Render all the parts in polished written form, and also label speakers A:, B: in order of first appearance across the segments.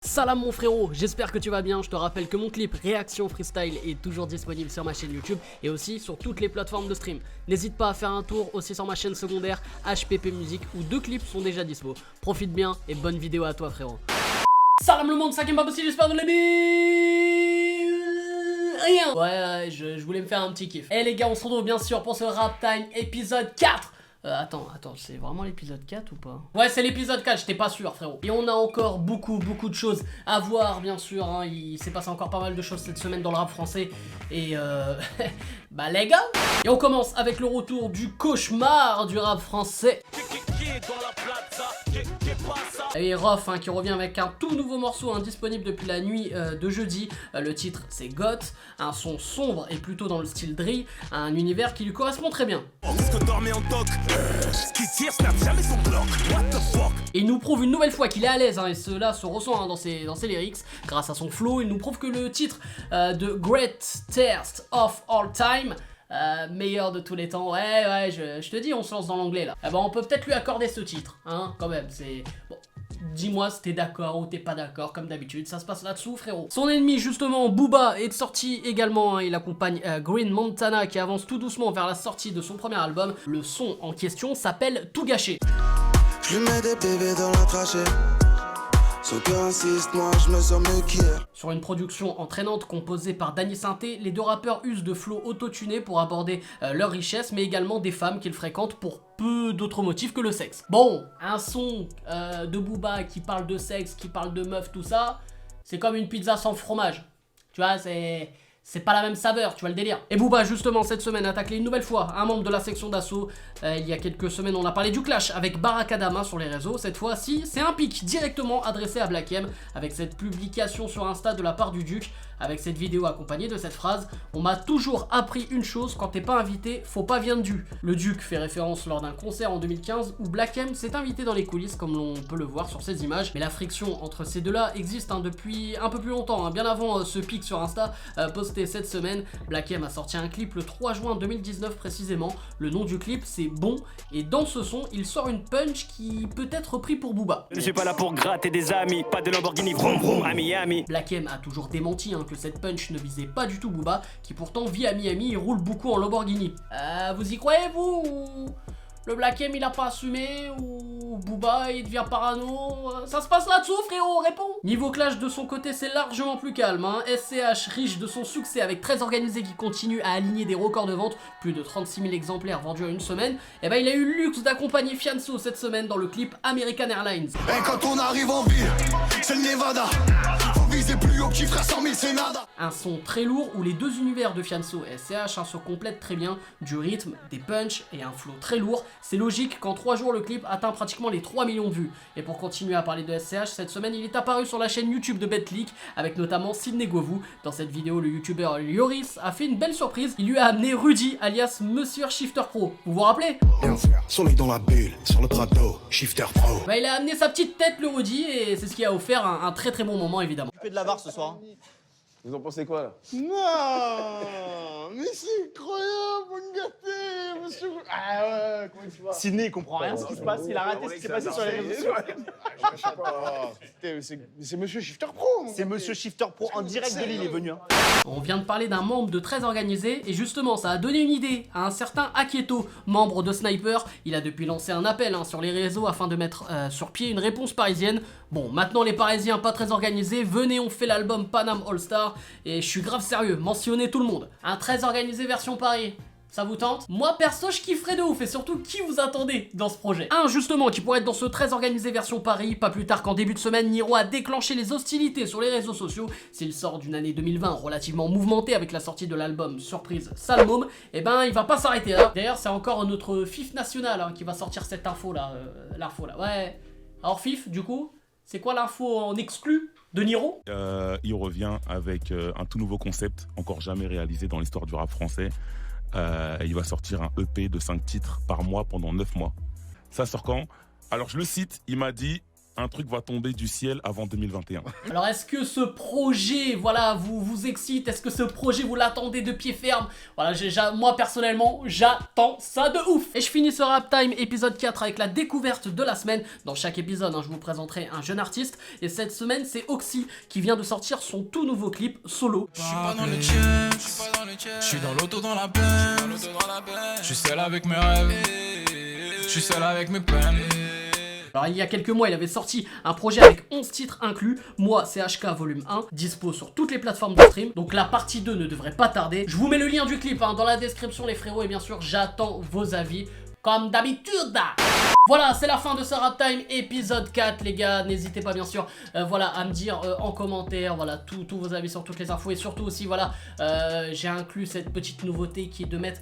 A: Salam mon frérot, j'espère que tu vas bien. Je te rappelle que mon clip Réaction Freestyle est toujours disponible sur ma chaîne YouTube et aussi sur toutes les plateformes de stream. N'hésite pas à faire un tour aussi sur ma chaîne secondaire HPP Music où 2 clips sont déjà dispo. Profite bien et bonne vidéo à toi frérot. Salam le monde, ça qui pas possible, j'espère de la rien. Ouais, je voulais me faire un petit kiff. Et les gars, on se retrouve bien sûr pour ce Rap Time épisode 4. Attends, c'est vraiment l'épisode 4 ou pas? Ouais, c'est l'épisode 4, j'étais pas sûr frérot. Et on a encore beaucoup de choses à voir bien sûr, hein. Il s'est passé encore pas mal de choses cette semaine dans le rap français. Et bah les gars. Et on commence avec le retour du cauchemar du rap français. Et Rof hein, qui revient avec un tout nouveau morceau disponible depuis la nuit de jeudi. Le titre c'est Goth, un son sombre et plutôt dans le style drill, un univers qui lui correspond très bien. Et il nous prouve une nouvelle fois qu'il est à l'aise et cela se ressent dans ses lyrics. Grâce à son flow, il nous prouve que le titre de Greatest of All Time, meilleur de tous les temps, ouais, je te dis, on se lance dans l'anglais là. Eh ben, on peut peut-être lui accorder ce titre, hein, quand même, c'est... Bon. Dis-moi si t'es d'accord ou t'es pas d'accord, comme d'habitude, ça se passe là-dessous frérot. Son ennemi justement, Booba, est sorti également, hein, il accompagne Green Montana qui avance tout doucement vers la sortie de son premier album. Le son en question s'appelle Tout Gâché.
B: Je mets des bébés dans la trachée. Ceux qui insistent, moi je me sens mieux qu'hier.
A: Sur une production entraînante composée par Danny Sainté, les deux rappeurs usent de flow autotuné pour aborder leur richesse, mais également des femmes qu'ils fréquentent pour peu d'autres motifs que le sexe. Bon, un son de Booba qui parle de sexe, qui parle de meuf, tout ça, c'est comme une pizza sans fromage. Tu vois, c'est pas la même saveur, tu vois le délire. Et Booba justement cette semaine a taclé une nouvelle fois un membre de la section d'assaut. Il y a quelques semaines on a parlé du clash avec Barakadama sur les réseaux. Cette fois-ci c'est un pic directement adressé à Black M avec cette publication sur Insta de la part du Duc. Avec cette vidéo accompagnée de cette phrase: on m'a toujours appris une chose, quand t'es pas invité, faut pas viendre du. Le Duc fait référence lors d'un concert en 2015 où Black M s'est invité dans les coulisses comme l'on peut le voir sur ces images. Mais la friction entre ces deux-là existe depuis un peu plus longtemps, bien avant ce pic sur Insta posté cette semaine. Black M a sorti un clip le 3 juin 2019 précisément. Le nom du clip c'est Bon et dans ce son il sort une punch qui peut être pris pour Booba.
C: Je suis pas là pour gratter des amis, pas de Lamborghini vroom vroom à Miami.
A: Black M a toujours démenti que cette punch ne visait pas du tout Booba, qui pourtant vit à Miami et roule beaucoup en Lamborghini. Vous y croyez vous ou le Black M il a pas assumé, ou Booba il devient parano? Ça se passe là-dessous frérot, réponds. Niveau clash de son côté c'est largement plus calme, hein. SCH, riche de son succès avec 13 organisés qui continuent à aligner des records de vente, plus de 36 000 exemplaires vendus en une semaine, et ben il a eu le luxe d'accompagner Fianso cette semaine dans le clip American Airlines.
B: Et quand on arrive en ville, c'est le Nevada. Viser plus haut, petit frère 100 000 c'est nada.
A: Un son très lourd où les deux univers de Fianso et SCH se complètent très bien, du rythme, des punchs et un flow très lourd. C'est logique qu'en 3 jours le clip atteint pratiquement les 3 millions de vues. Et pour continuer à parler de SCH, cette semaine il est apparu sur la chaîne YouTube de Betclic avec notamment Sidney Govou. Dans cette vidéo, le youtubeur Lloris a fait une belle surprise, il lui a amené Rudy alias Monsieur Shifter Pro. Vous vous rappelez?
B: Soleil dans la bulle, sur le plateau, Shifter Pro.
A: Bah il a amené sa petite tête le Rudy et c'est ce qui a offert un très bon moment évidemment.
D: Tu fais de la barre ce soir.
E: Vous en pensez quoi là?
F: Non, mais c'est incroyable, vous me gâtez, monsieur. Ah ouais, comment tu vas?
D: Sidney, il comprend rien ce qui se passe, il a raté ce qui s'est passé sur les réseaux sociaux.
F: Je sais pas. C'est monsieur Shifter Pro.
D: C'est monsieur Shifter Pro en direct de Lille, il est venu. Hein.
A: On vient de parler d'un membre de très organisé et justement ça a donné une idée à un certain Akieto, membre de Sniper. Il a depuis lancé un appel sur les réseaux afin de mettre sur pied une réponse parisienne. Bon, maintenant les Parisiens pas très organisés, venez on fait l'album Panam All Star et je suis grave sérieux, mentionnez tout le monde. Un très organisé version Paris. Ça vous tente? Moi perso je kifferais de ouf et surtout qui vous attendez dans ce projet? Un justement qui pourrait être dans ce très organisé version Paris, pas plus tard qu'en début de semaine, Niro a déclenché les hostilités sur les réseaux sociaux. S'il sort d'une année 2020 relativement mouvementée avec la sortie de l'album surprise Salmôme, et ben il va pas s'arrêter là. D'ailleurs c'est encore notre FIF national qui va sortir cette info là, ouais. Alors FIF du coup, c'est quoi l'info en exclu de Niro?
G: Il revient avec un tout nouveau concept, encore jamais réalisé dans l'histoire du rap français. Il va sortir un EP de 5 titres par mois pendant 9 mois. Ça sort quand? Alors je le cite, il m'a dit un truc va tomber du ciel avant 2021.
A: Alors est-ce que ce projet, voilà, vous excite? Est-ce que ce projet, vous l'attendez de pied ferme? Voilà, moi personnellement, j'attends ça de ouf. Et je finis ce Rap Time épisode 4 avec la découverte de la semaine. Dans chaque épisode, je vous présenterai un jeune artiste. Et cette semaine, c'est Oxy qui vient de sortir son tout nouveau clip solo.
H: Je suis pas dans le checks, je suis dans l'auto dans la Benz, je suis seul avec mes rêves, je suis seul avec mes peines.
A: Alors il y a quelques mois, il avait sorti un projet avec 11 titres inclus. Moi, c'est HK volume 1, dispo sur toutes les plateformes de stream. Donc la partie 2 ne devrait pas tarder. Je vous mets le lien du clip dans la description les frérots. Et bien sûr, j'attends vos avis comme d'habitude. Voilà, c'est la fin de ce Rap Time épisode 4 les gars, n'hésitez pas bien sûr voilà, à me dire en commentaire voilà, tous vos avis sur toutes les infos et surtout aussi voilà, j'ai inclus cette petite nouveauté qui est de mettre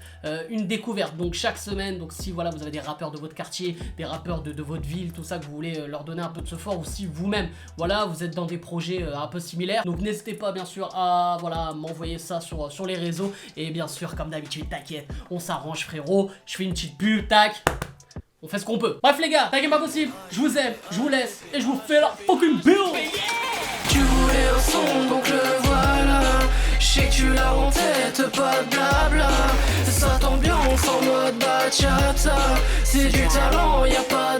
A: une découverte donc chaque semaine, donc si voilà vous avez des rappeurs de votre quartier, des rappeurs de votre ville, tout ça que vous voulez leur donner un peu de ce fort ou si vous-même voilà, vous êtes dans des projets un peu similaires, donc n'hésitez pas bien sûr à voilà, m'envoyer ça sur les réseaux et bien sûr comme d'habitude t'inquiète, on s'arrange frérot, je fais une petite pub, tac. On fait ce qu'on peut. Bref les gars, t'inquiète pas possible, je vous aime, je vous laisse et je vous fais la fucking build.
I: Tu voulais un son donc le voilà. Je sais que tu l'as en tête, pas de blabla. Ça t'ambiance en mode bachata. C'est du talent, y a pas